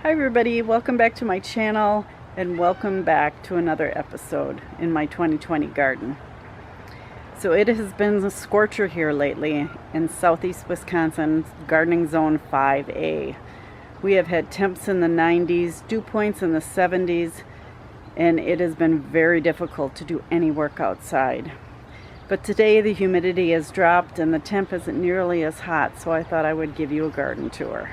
Hi everybody, welcome back to my channel and welcome back to another episode in my 2020 garden. So it has been a scorcher here lately in Southeast Wisconsin, gardening zone 5A. We have had temps in the 90s, dew points in the 70s, and it has been very difficult to do any work outside. But today the humidity has dropped and the temp isn't nearly as hot, so I thought I would give you a garden tour.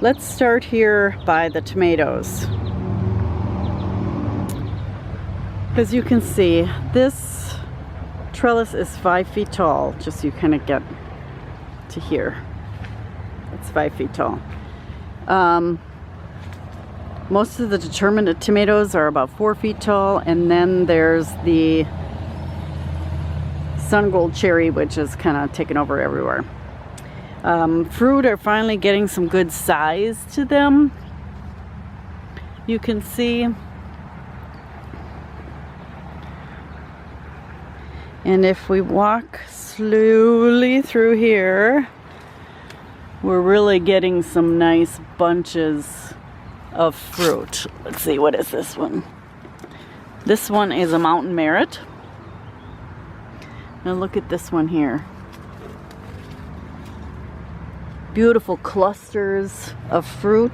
Let's start here by the tomatoes. As you can see, this trellis is 5 feet tall, just so you kind of get to here. It's 5 feet tall. Most of the determinate tomatoes are about 4 feet tall, and then there's the sun gold cherry, which is kind of taken over everywhere. Fruit are finally getting some good size to them. You can see. And if we walk slowly through here, we're really getting some nice bunches of fruit. Let's see, what is this one? This one is a mountain merit. Now look at this one here. Beautiful clusters of fruit.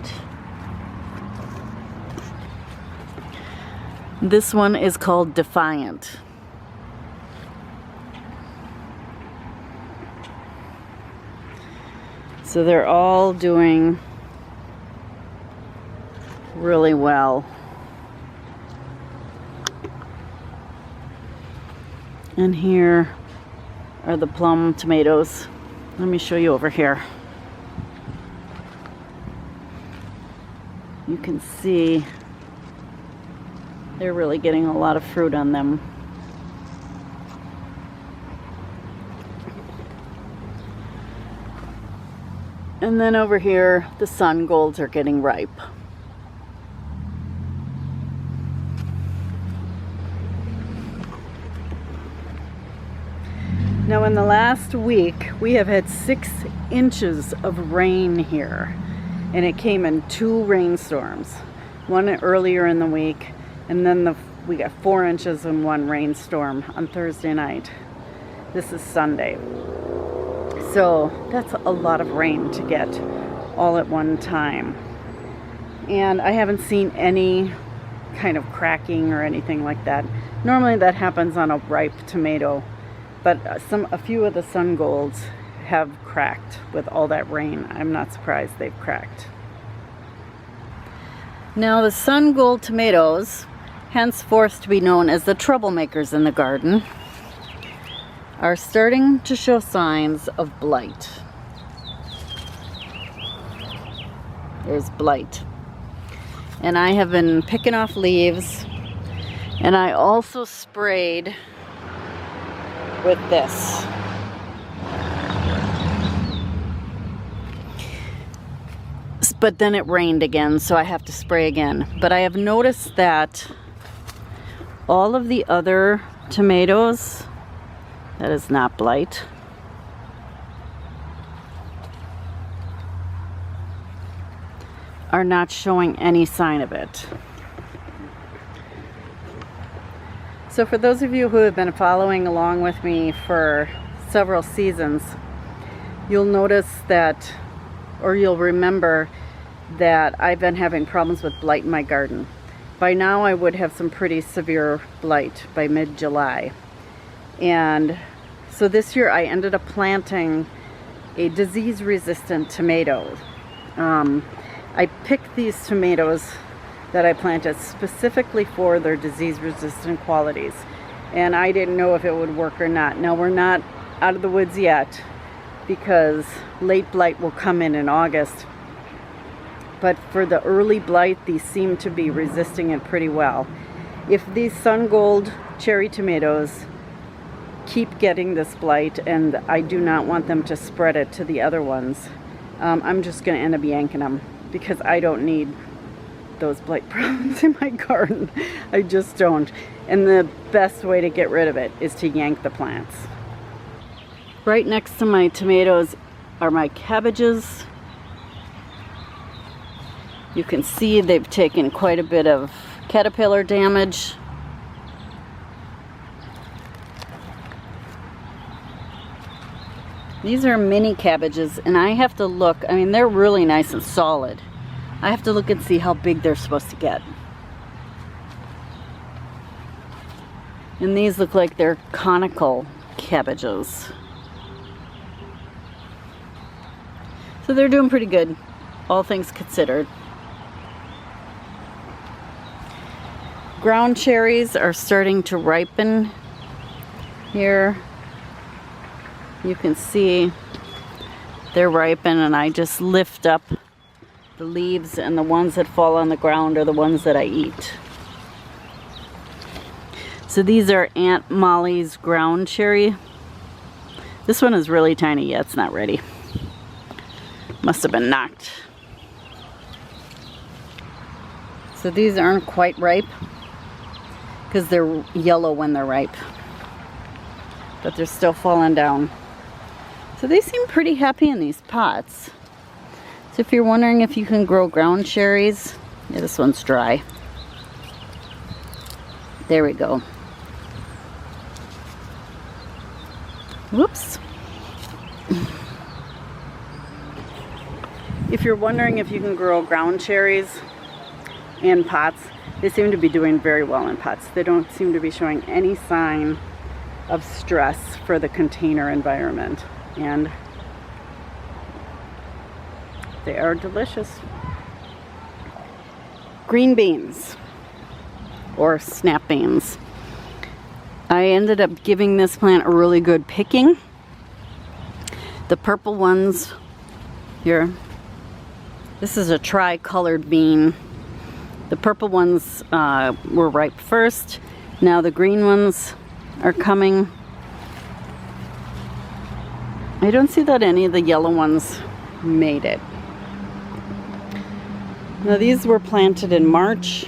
This one is called Defiant. So they're all doing really well. And here are the plum tomatoes. Let me show you over here. You can see they're really getting a lot of fruit on them. And then over here, the sun golds are getting ripe. Now in the last week, we have had 6 inches of rain here. And it came in 2 rainstorms, one earlier in the week, and then we got 4 inches in 1 rainstorm on Thursday night. This is Sunday. So that's a lot of rain to get all at one time. And I haven't seen any kind of cracking or anything like that. Normally that happens on a ripe tomato, but a few of the sun golds have cracked with all that rain. I'm not surprised they've cracked. Now the sun gold tomatoes, henceforth to be known as the troublemakers in the garden, are starting to show signs of blight. There's blight. And I have been picking off leaves, and I also sprayed with this. But then it rained again, so I have to spray again. But I have noticed that all of the other tomatoes, that is not blight, are not showing any sign of it. So for those of you who have been following along with me for several seasons, you'll notice that, or you'll remember that I've been having problems with blight in my garden. By now I would have some pretty severe blight by mid-July. And so this year I ended up planting a disease-resistant tomato. I picked these tomatoes that I planted specifically for their disease-resistant qualities. And I didn't know if it would work or not. Now we're not out of the woods yet because late blight will come in August. But for the early blight, these seem to be resisting it pretty well. If these Sun Gold cherry tomatoes keep getting this blight, and I do not want them to spread it to the other ones, I'm just going to end up yanking them, because I don't need those blight problems in my garden. I just don't. And the best way to get rid of it is to yank the plants. Right next to my tomatoes are my cabbages. You can see they've taken quite a bit of caterpillar damage. These are mini cabbages, and I have to look, I mean, they're really nice and solid. I have to look and see how big they're supposed to get. And these look like they're conical cabbages. So they're doing pretty good, all things considered. Ground cherries are starting to ripen here. You can see they're ripen, and I just lift up the leaves, and the ones that fall on the ground are the ones that I eat. So these are Aunt Molly's ground cherry. This one is really tiny yet, it's not ready. Must have been knocked. So these aren't quite ripe because they're yellow when they're ripe, but they're still falling down. So they seem pretty happy in these pots. So if you're wondering if you can grow ground cherries, yeah, this one's dry. There we go. Whoops. If you're wondering if you can grow ground cherries in pots, they seem to be doing very well in pots. They don't seem to be showing any sign of stress for the container environment, and they are delicious. Green beans, or snap beans. I ended up giving this plant a really good picking. The purple ones here, this is a tri-colored bean. The purple ones were ripe first. Now the green ones are coming. I don't see that any of the yellow ones made it. Now these were planted in March.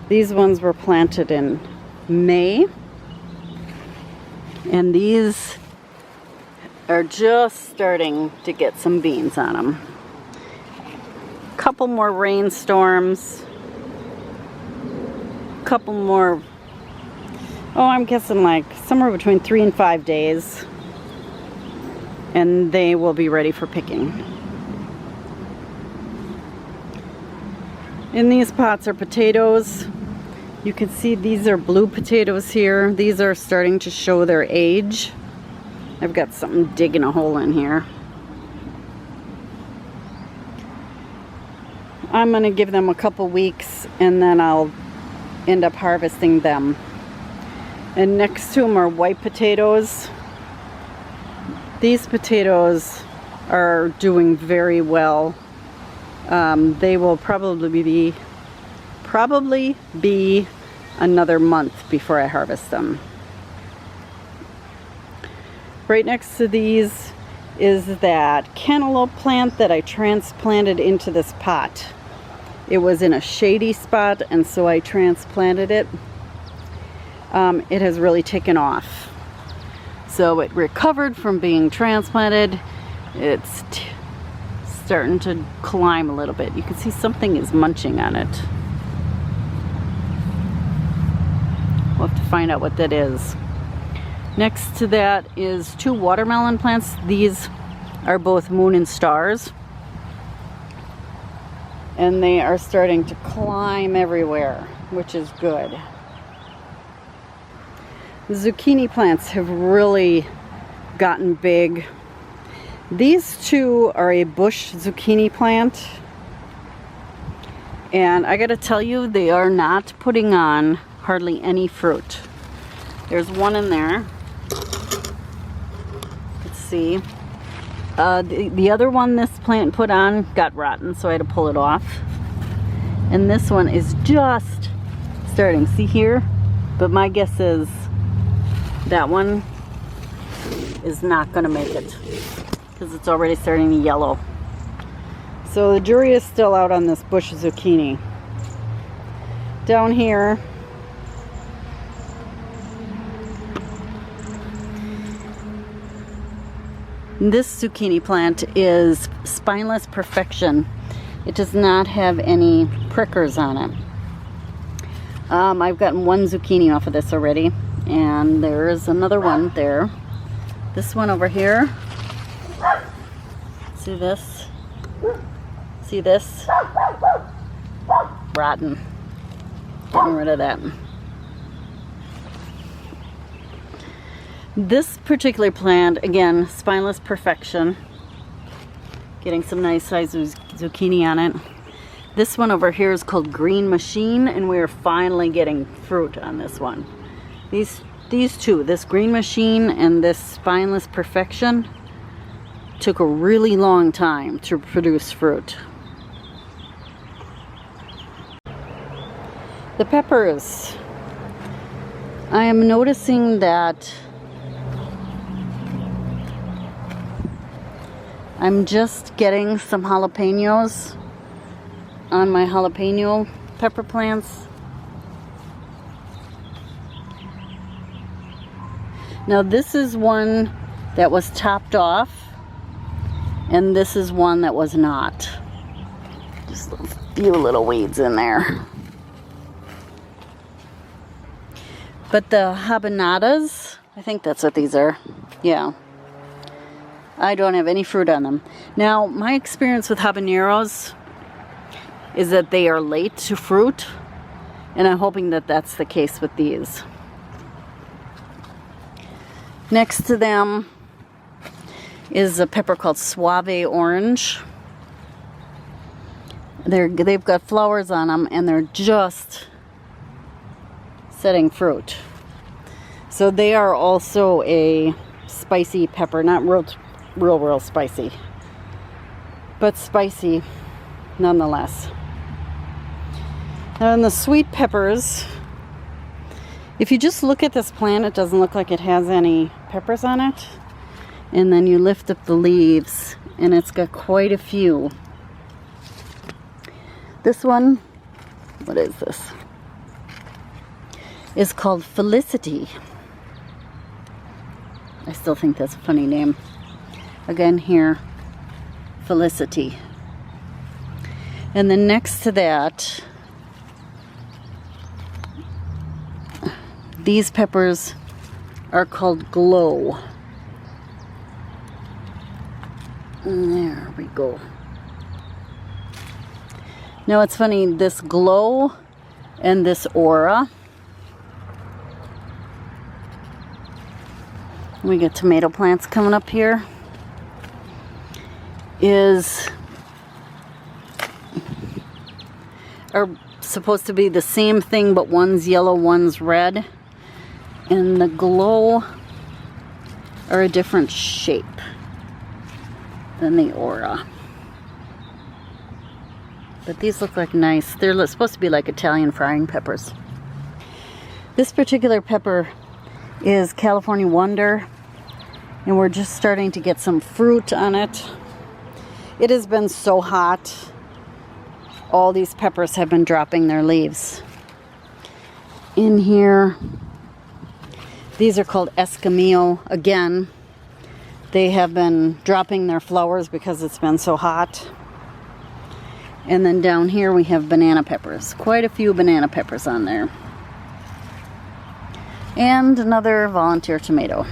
These ones were planted in May. And these are just starting to get some beans on them. Couple more rainstorms. Couple more, oh, I'm guessing like somewhere between 3 and 5 days, and they will be ready for picking. In these pots are potatoes. You can see these are blue potatoes here. These are starting to show their age. I've got something digging a hole in here. I'm gonna give them a couple weeks, and then I'll end up harvesting them. And next to them are white potatoes. These potatoes are doing very well. They will probably be another month before I harvest them. Right next to these is that cantaloupe plant that I transplanted into this pot. It was in a shady spot, and so I transplanted it. It has really taken off. So it recovered from being transplanted. It's starting to climb a little bit. You can see something is munching on it. We'll have to find out what that is. Next to that is 2 watermelon plants. These are both moon and stars. And they are starting to climb everywhere, which is good. The zucchini plants have really gotten big. These 2 are a bush zucchini plant. And I gotta tell you, they are not putting on hardly any fruit. There's one in there. Let's see. The other one this plant put on got rotten, so I had to pull it off. And this one is just starting. See here? But my guess is that one is not going to make it because it's already starting to yellow. So the jury is still out on this bush zucchini. Down here, this zucchini plant is spineless perfection. It does not have any prickers on it. I've gotten one zucchini off of this already, and there is another one there. This one over here. See this? See this? Rotten. Getting rid of that. This particular plant, again, spineless perfection. Getting some nice sized zucchini on it. This one over here is called Green Machine, and we are finally getting fruit on this one. These two, this Green Machine and this Spineless Perfection, took a really long time to produce fruit. The peppers. I am noticing that I'm just getting some jalapenos on my jalapeno pepper plants. Now this is one that was topped off, and this is one that was not. Just a few little weeds in there. But the habanadas, I think that's what these are. Yeah. I don't have any fruit on them. Now, my experience with habaneros is that they are late to fruit, and I'm hoping that that's the case with these. Next to them is a pepper called Suave Orange. They've got flowers on them, and they're just setting fruit. So they are also a spicy pepper, not real spicy, but spicy nonetheless. And the sweet peppers, if you just look at this plant, it doesn't look like it has any peppers on it. And then you lift up the leaves, and it's got quite a few. This one, what is this? Is called Felicity. I still think that's a funny name. Again here, Felicity. And then next to that, these peppers are called Glow. And there we go. Now it's funny, this Glow and this Aura. We get tomato plants coming up here. Are supposed to be the same thing, but one's yellow, one's red. And the Glow are a different shape than the Aura. But these look like nice. They're supposed to be like Italian frying peppers. This particular pepper is California Wonder, and we're just starting to get some fruit on it. It has been so hot. All these peppers have been dropping their leaves. In here, these are called Escamillo. Again, they have been dropping their flowers because it's been so hot. And then down here we have banana peppers. Quite a few banana peppers on there. And another volunteer tomato.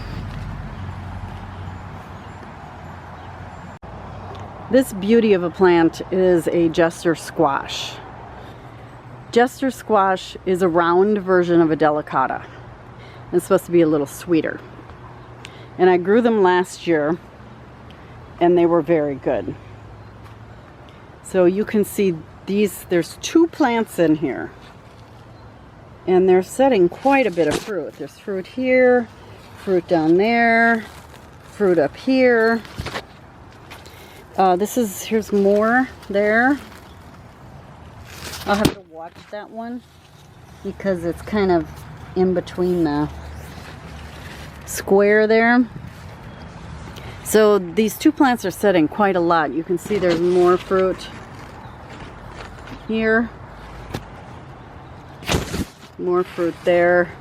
This beauty of a plant is a jester squash. Jester squash is a round version of a delicata. It's supposed to be a little sweeter. And I grew them last year, and they were very good. So you can see these, there's 2 plants in here. And they're setting quite a bit of fruit. There's fruit here, fruit down there, fruit up here. Here's more there. I'll have to watch that one because it's kind of in between the square there. So these two plants are setting quite a lot. You can see there's more fruit here. More fruit there.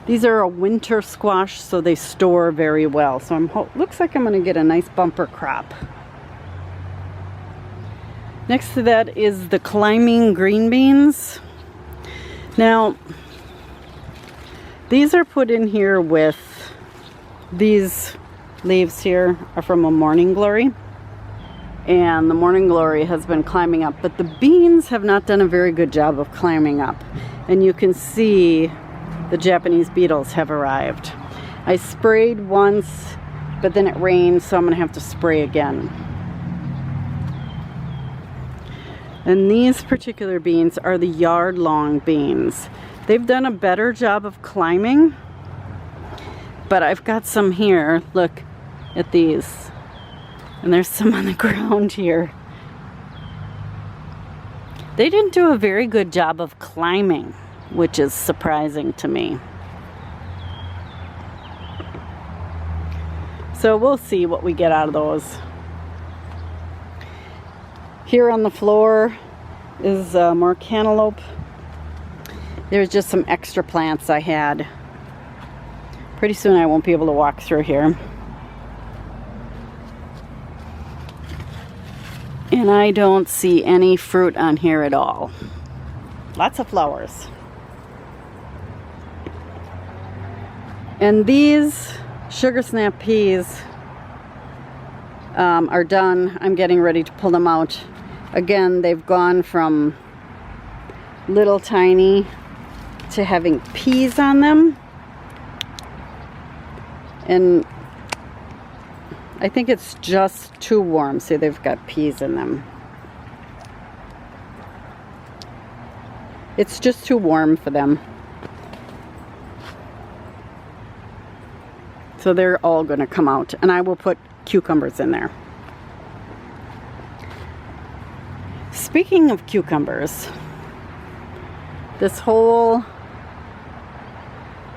These are a winter squash, so they store very well. So looks like I'm going to get a nice bumper crop. Next to that is the climbing green beans. Now, these are put in here with, these leaves here are from a morning glory. And the morning glory has been climbing up, but the beans have not done a very good job of climbing up. And you can see the Japanese beetles have arrived. I sprayed once, but then it rained, so I'm gonna have to spray again. And these particular beans are the yard-long beans. They've done a better job of climbing, but I've got some here. Look at these. And there's some on the ground here. They didn't do a very good job of climbing, which is surprising to me. So we'll see what we get out of those. Here on the floor is more cantaloupe. There's just some extra plants I had. Pretty soon I won't be able to walk through here. And I don't see any fruit on here at all. Lots of flowers. And these sugar snap peas are done. I'm getting ready to pull them out. Again, they've gone from little tiny to having peas on them. And I think it's just too warm. See, they've got peas in them. It's just too warm for them. So they're all going to come out. And I will put cucumbers in there. Speaking of cucumbers, this whole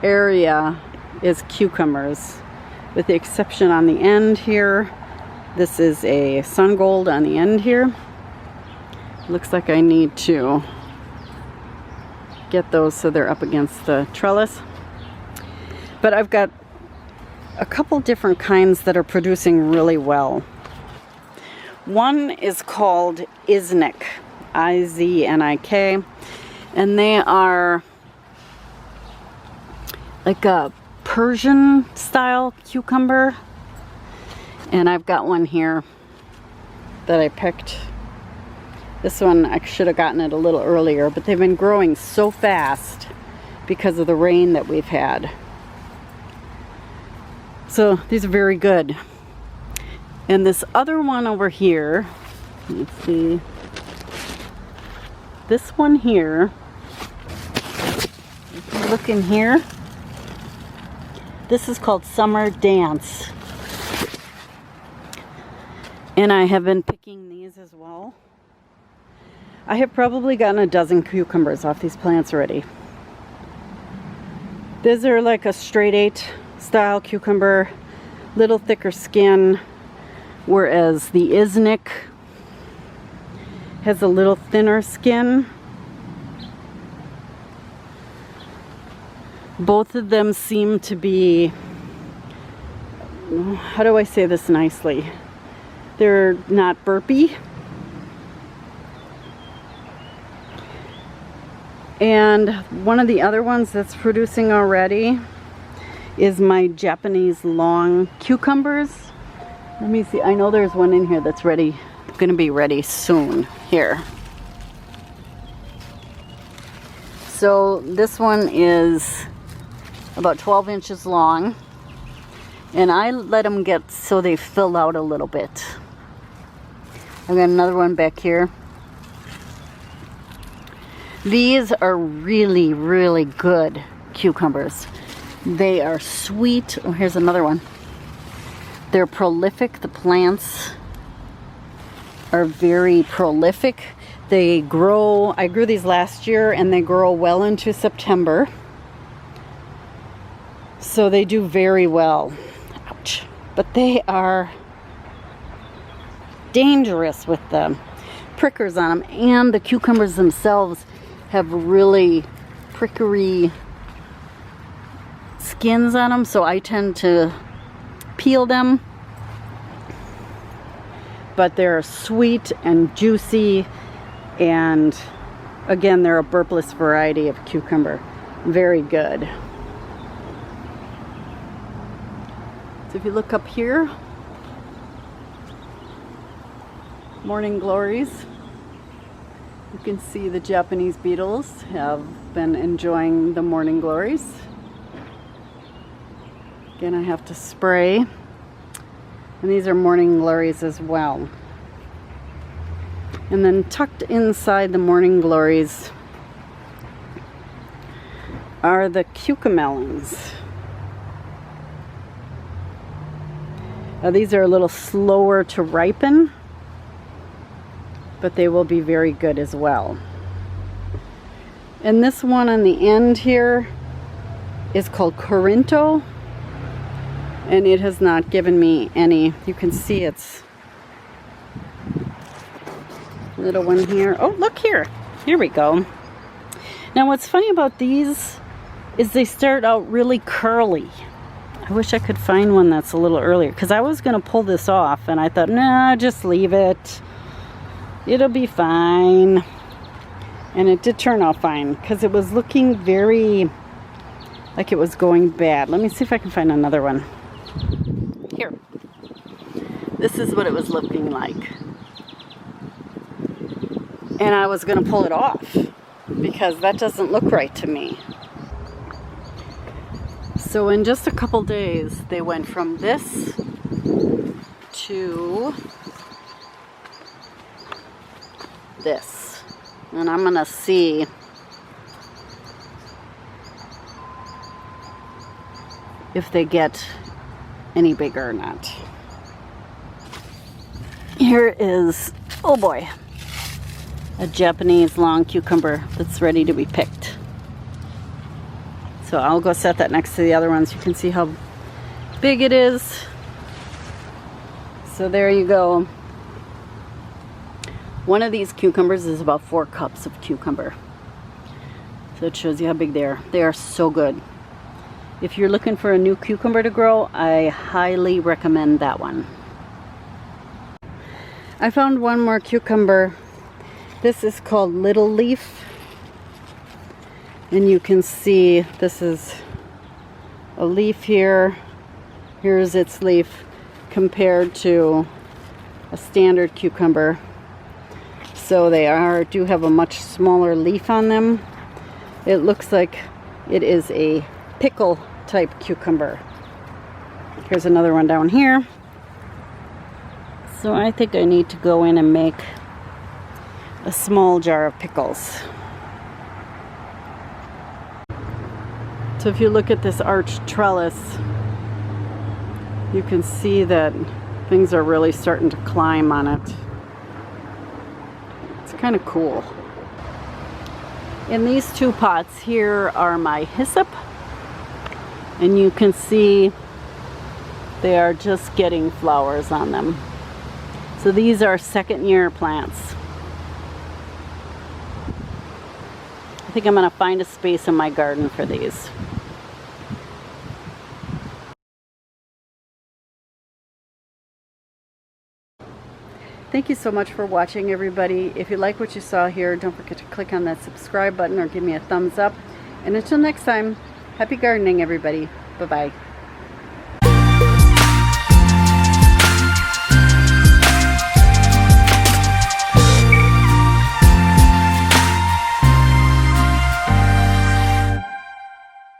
area is cucumbers, with the exception on the end here. This is a sun gold on the end here. Looks like I need to get those so they're up against the trellis. But I've got a couple different kinds that are producing really well. One is called Iznik, I-Z-N-I-K, and they are like a Persian style cucumber. And I've got one here that I picked. This one, I should have gotten it a little earlier, but they've been growing so fast because of the rain that we've had. So these are very good. And this other one over here, let's see, this one here, if you look in here, this is called Summer Dance. And I have been picking these as well. I have probably gotten a dozen cucumbers off these plants already. These are like a straight 8 style cucumber, little thicker skin, whereas the Iznik has a little thinner skin. Both of them seem to be, how do I say this nicely? They're not burpy. And one of the other ones that's producing already is my Japanese long cucumbers. Let me see, I know there's one in here that's ready, gonna be ready soon. Here. So this one is about 12 inches long, and I let them get so they fill out a little bit. I've got another one back here. These are really, really good cucumbers. They are sweet. Oh, here's another one. They're prolific. The plants are very prolific. They grow, I grew these last year, and they grow well into September. So they do very well. Ouch. But they are dangerous with the prickers on them, and the cucumbers themselves have really prickery skins on them, so I tend to peel them. But they're sweet and juicy, and again, they're a burpless variety of cucumber. Very good. So if you look up here, morning glories, you can see the Japanese beetles have been enjoying the morning glories. Again, I have to spray. And these are morning glories as well. And then tucked inside the morning glories are the cucamelons. Now these are a little slower to ripen, but they will be very good as well. And this one on the end here is called Corinto, and it has not given me any. You can see it's little one here. Oh, look here. Here we go. Now what's funny about these is they start out really curly. I wish I could find one that's a little earlier, because I was going to pull this off and I thought, nah, just leave it. It'll be fine. And it did turn out fine, because it was looking very like it was going bad. Let me see if I can find another one. Here. This is what it was looking like. And I was going to pull it off, because that doesn't look right to me. So in just a couple days, they went from this to this. And I'm going to see if they get any bigger or not. Here is, oh boy, a Japanese long cucumber that's ready to be picked. So I'll go set that next to the other ones. You can see how big it is. So there you go. One of these cucumbers is about 4 cups of cucumber. So it shows you how big they are. They are so good. If you're looking for a new cucumber to grow, I highly recommend that one. I found one more cucumber. This is called Little Leaf. And you can see this is a leaf here. Here's its leaf compared to a standard cucumber. So they do have a much smaller leaf on them. It looks like it is a pickle type cucumber. Here's another one down here. So I think I need to go in and make a small jar of pickles. So if you look at this arched trellis, you can see that things are really starting to climb on it. It's kind of cool. In these 2 pots here are my hyssop, and you can see they are just getting flowers on them. So these are 2nd-year plants. I think I'm going to find a space in my garden for these. Thank you so much for watching, everybody. If you like what you saw here, don't forget to click on that subscribe button or give me a thumbs up. And until next time, happy gardening, everybody. Bye-bye.